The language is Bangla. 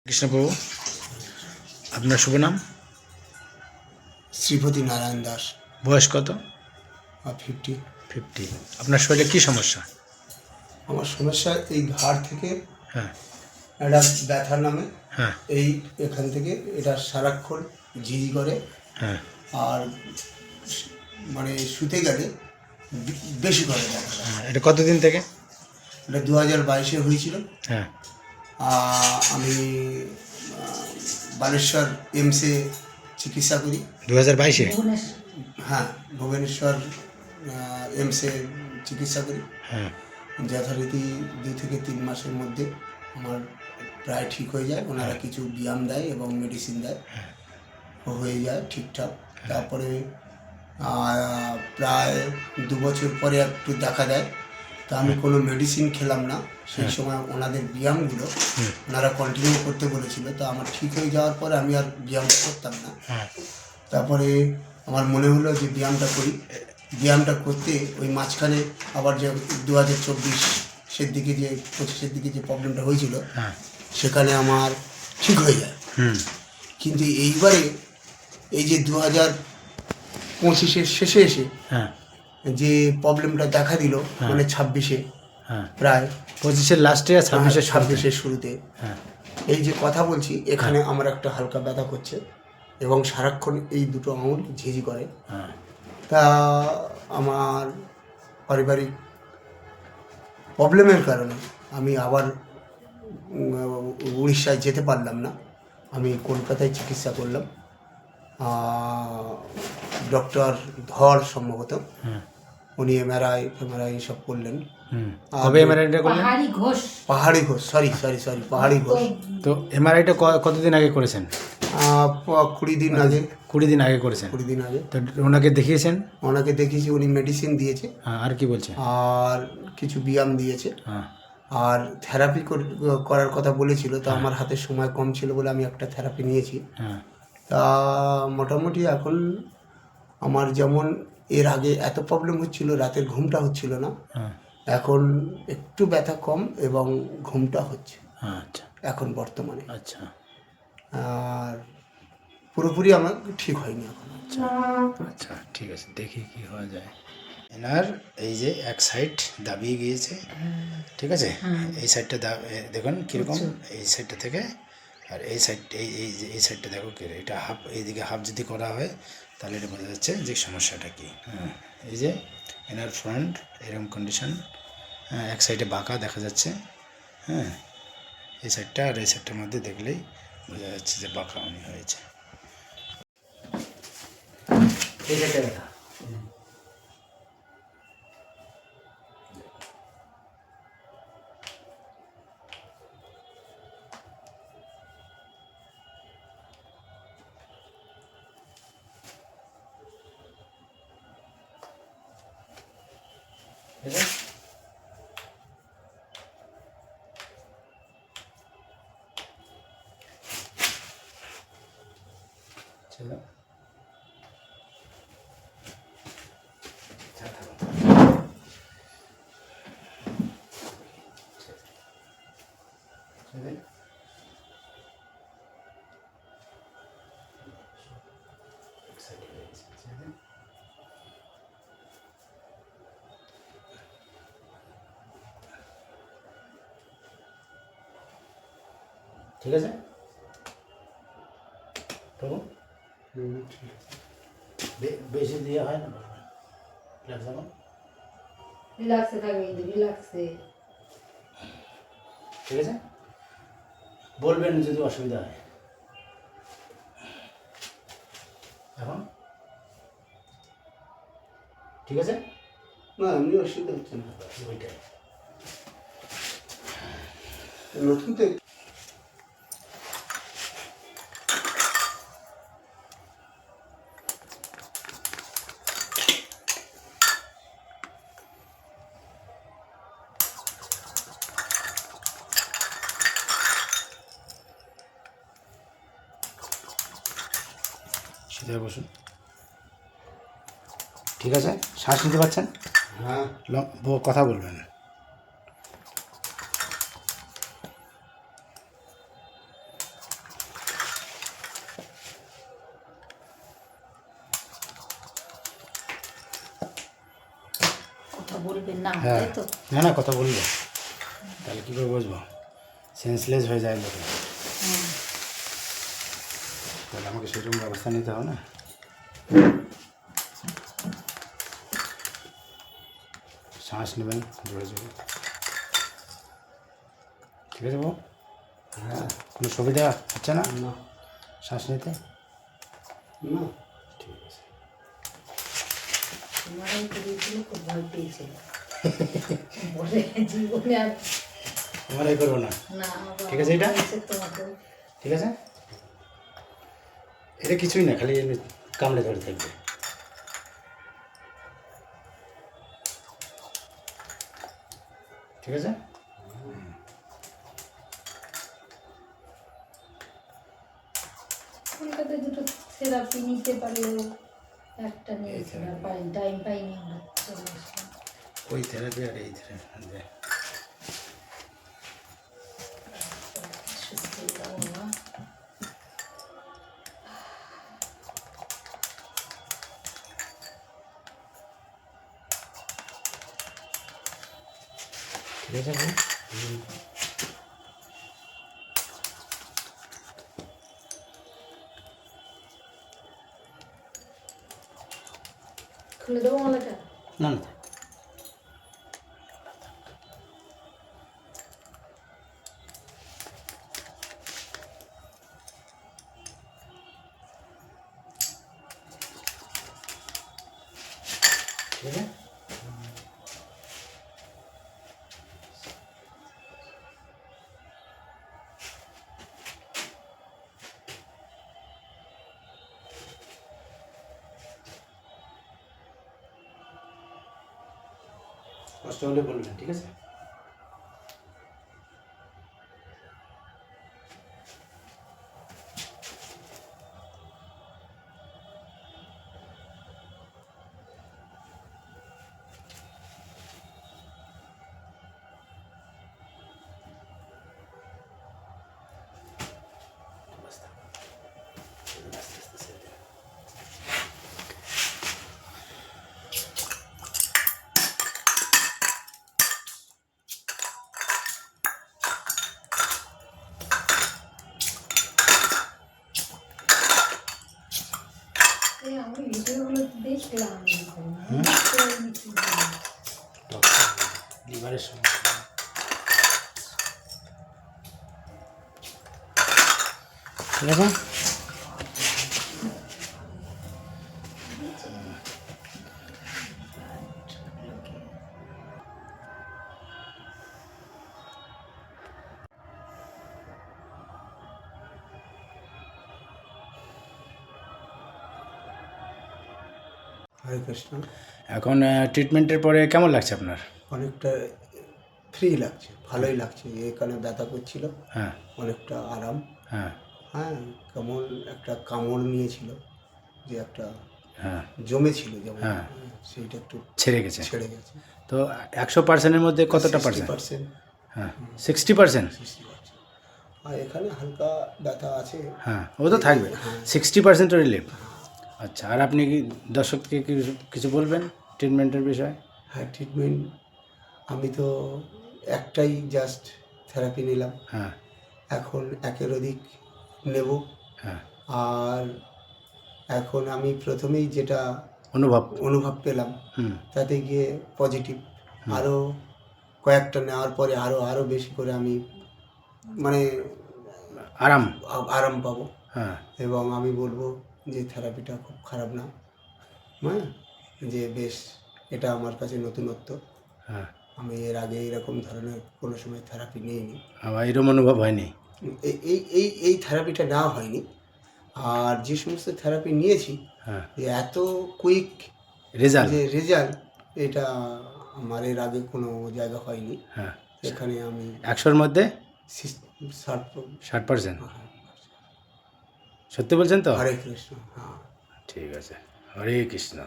কৃষ্ণবাবু, আপনার শুভ নাম? শ্রীপতি নারায়ণ দাস। বয়স কত? 50। 50। আপনার শরীরে কী সমস্যা? আমার সমস্যা এই ঘাড় থেকে হ্যাঁ একটা ব্যথা নামে, হ্যাঁ এই এখান থেকে এটা সারাক্ষণ ঝিঝি করে। হ্যাঁ আর মানে শুতে গেলে বেশি করে ব্যথা। হ্যাঁ। এটা কতদিন থেকে? এটা 2022-এ হয়েছিল। হ্যাঁ আমি বালেশ্বর এমসে চিকিৎসা করি। 2022-এ? হ্যাঁ, ভুবনেশ্বর এমসে চিকিৎসা করি। হ্যাঁ যথারীতি 2 থেকে 3 মাসের মধ্যে আমার প্রায় ঠিক হয়ে যায়। ওনারা কিছু ব্যায়াম দেয় এবং মেডিসিন দেয়, হয়ে যায় ঠিকঠাক। তারপরে প্রায় 2 বছর পরে একটু দেখা দেয়, তা আমি কোনো মেডিসিন খেলাম না। সেই সময় ওনাদের ব্যায়ামগুলো ওনারা কন্টিনিউ করতে বলেছিল, তো আমার ঠিক হয়ে যাওয়ার পরে আমি আর ব্যায়াম করতাম না। তারপরে আমার মনে হলো যে ব্যায়ামটা করি। ব্যায়ামটা করতে ওই মাঝখানে আবার যে 2024-এর দিকে যে 25-এর দিকে যে প্রবলেমটা হয়েছিল, সেখানে আমার ঠিক হয়ে যায়। কিন্তু এইবারে এই যে 2025-এর শেষে এসে যে প্রবলেমটা দেখা দিল, মানে 26-এ প্রায় 25-এর লাস্টে আর 26-এর শুরুতে, এই যে কথা বলছি এখানে আমার একটা হালকা ব্যথা করছে এবং সারাক্ষণ এই দুটো আঙুল ঝিঝি করে। তা আমার পারিবারিক প্রবলেমের কারণে আমি আবার উড়িষ্যায় যেতে পারলাম না। আমি কলকাতায় চিকিৎসা করলাম। ডক্টর ধর সম্ভবত, উনি এমআরআই সব করলেন। কবে এমআরআইটা করলেন? পাহাড়ি ঘোষ, সরি পাহাড়ি ঘোষ। তো এমআরআইটা কতদিন আগে করেছেন? 20 দিন আগে। 20 দিন আগে করেছেন? 20 দিন আগে। তো ওনাকে দেখিয়েছেন? ওনাকে দেখিয়েছি, উনি মেডিসিন দিয়েছে। আর কি বলছে? আর কিছু ব্যায়াম দিয়েছে। আর থেরাপি করার কথা বলেছিল, তো আমার হাতে সময় কম ছিল বলে আমি একটা থেরাপি নিয়েছি। তা মোটামুটি এখন আমার যেমন এর আগে এত প্রবলেম হচ্ছিল, রাতের ঘুমটা হচ্ছিল না, এখন একটু ব্যথা কম এবং ঘুমটা হচ্ছে। আচ্ছা, এখন বর্তমানে। আচ্ছা আর পুরোপুরি আমার ঠিক হয়নি এখন। আচ্ছা আচ্ছা, ঠিক আছে, দেখি কি হওয়া যায়। এনার এই যে এক সাইড দাবিয়ে গিয়েছে, ঠিক আছে? এই সাইডটা দেখুন কীরকম, এই সাইডটা থেকে আর এই সাইড এই সাইডটা দেখো কি, এটা হাফ, এইদিকে হাফ যদি করা হয় তাহলে এটা বোঝা যাচ্ছে যে সমস্যাটা কী। এই যে এনার ফ্রন্ট এরকম কন্ডিশন, এক সাইডে বাঁকা দেখা যাচ্ছে। এই সাইডটা আর এই সাইডটার মধ্যে দেখলেই বোঝা যাচ্ছে যে বাঁকা উনি হয়েছে। এই সাইডটা ব্যথা, ঠিক আছে? চলো ঠিক আছে প্রভু, বেশি দিয়ে হয় না, রিল্যাক্সে থাকবে, রিল্যাক্সে, ঠিক আছে? বলবেন যদি অসুবিধা হয়। এখন ঠিক আছে না, এমনি অসুবিধা হচ্ছে না। ওইটাই নতুন তো সিধে বসুন, ঠিক আছে? শ্বাস নিতে পারছেন? হ্যাঁ, কথা বলবেন। বলবেন না, হ্যাঁ তাই তো? না না কথা বলবো, তাহলে কী করে বুঝবো? সেন্সলেস হয়ে যায় লোকে, হুম। তাহলে আমাকে সেরকম ব্যবস্থা নিতে হবে না। শ্বাস নেবেন জোরে জোরে, ঠিক আছে বাবু? হ্যাঁ। কোনো সুবিধা হচ্ছে না না শ্বাস নিতে? না ঠিক আছে। তোমারই করিয়েছিল, খুব ভয় পেয়েছিল বলে জীবনে আর আমারই করবো না, না। ঠিক আছে, এটা? তোমাকে ঠিক আছে, এটা কিছুই না, খালি এমনি কামড়ে ধরে থাকবে। ঠিক আছে, কলকাতায় দুটো থেরাপি নিতে পারলেও একটা নিয়েছি, আর টাইম পাইনি আমরা, চলে আসলাম। ওই থেরাপি আর এই থেরাপি সুস্থ হলাম না। ঠিক আছে বাবু? খুলে দেবো মালাটা? না না, ঠিক আছে। কষ্ট হলে বলবেন, ঠিক আছে? আস্তে আস্তে ছেড়ে দেবেন। এই আমি ভিডিওগুলো দেখলাম, লিভারের সমস্যা। ঠিক আছে, হরে কৃষ্ণ। এখন ট্রিটমেন্টের পরে কেমন লাগছে আপনার? অনেকটা ফ্রি লাগছে, ভালোই লাগছে। এখানে ব্যথা করছিল, হ্যাঁ অনেকটা আরাম। হ্যাঁ হ্যাঁ, কেমন একটা কামড় নিয়েছিল, যে একটা হ্যাঁ জমেছিল যেমন, হ্যাঁ। সেইটা একটু ছেড়ে গেছে। ছেড়ে গেছে। তো 100%-এর মধ্যে কতটা পার্সেন্ট? 60%। হ্যাঁ 60%। 60%। আর এখানে হালকা ব্যথা আছে। হ্যাঁ ও তো থাকবে, 60% রিলিফ। আচ্ছা, আর আপনি কি দর্শককে কিছু বলবেন ট্রিটমেন্টের বিষয়ে? হ্যাঁ, ট্রিটমেন্ট আমি তো একটাই জাস্ট থেরাপি নিলাম, হ্যাঁ এখন একের অধিক নেব। হ্যাঁ। আর এখন আমি প্রথমেই যেটা অনুভব। পেলাম, হুম তাতে গিয়ে পজিটিভ। আরও কয়েকটা নেওয়ার পরে আরও বেশি করে আমি মানে আরাম পাবো। হ্যাঁ এবং আমি বলবো যে থেরাপিটা খুব খারাপ না, হ্যাঁ, যে বেশ এটা আমার কাছে নতুনত্ব। হ্যাঁ। আমি এর আগে এরকম ধরনের কোনো সময় থেরাপি নিইনি। আমার এরকম অনুভব হয়নি। এই থেরাপিটা নেওয়া হয়নি। আর যে সমস্ত থেরাপি নিয়েছি, হ্যাঁ যে এত কুইক রেজাল্ট। যে রেজাল্ট, এটা আমার এর আগে কোনো জায়গা হয়নি। হ্যাঁ, এখানে আমি 100-এর মধ্যে 60%। 60%। সত্যি বলছেন তো? হরে কৃষ্ণ। হ্যাঁ, ঠিক আছে, হরে কৃষ্ণ।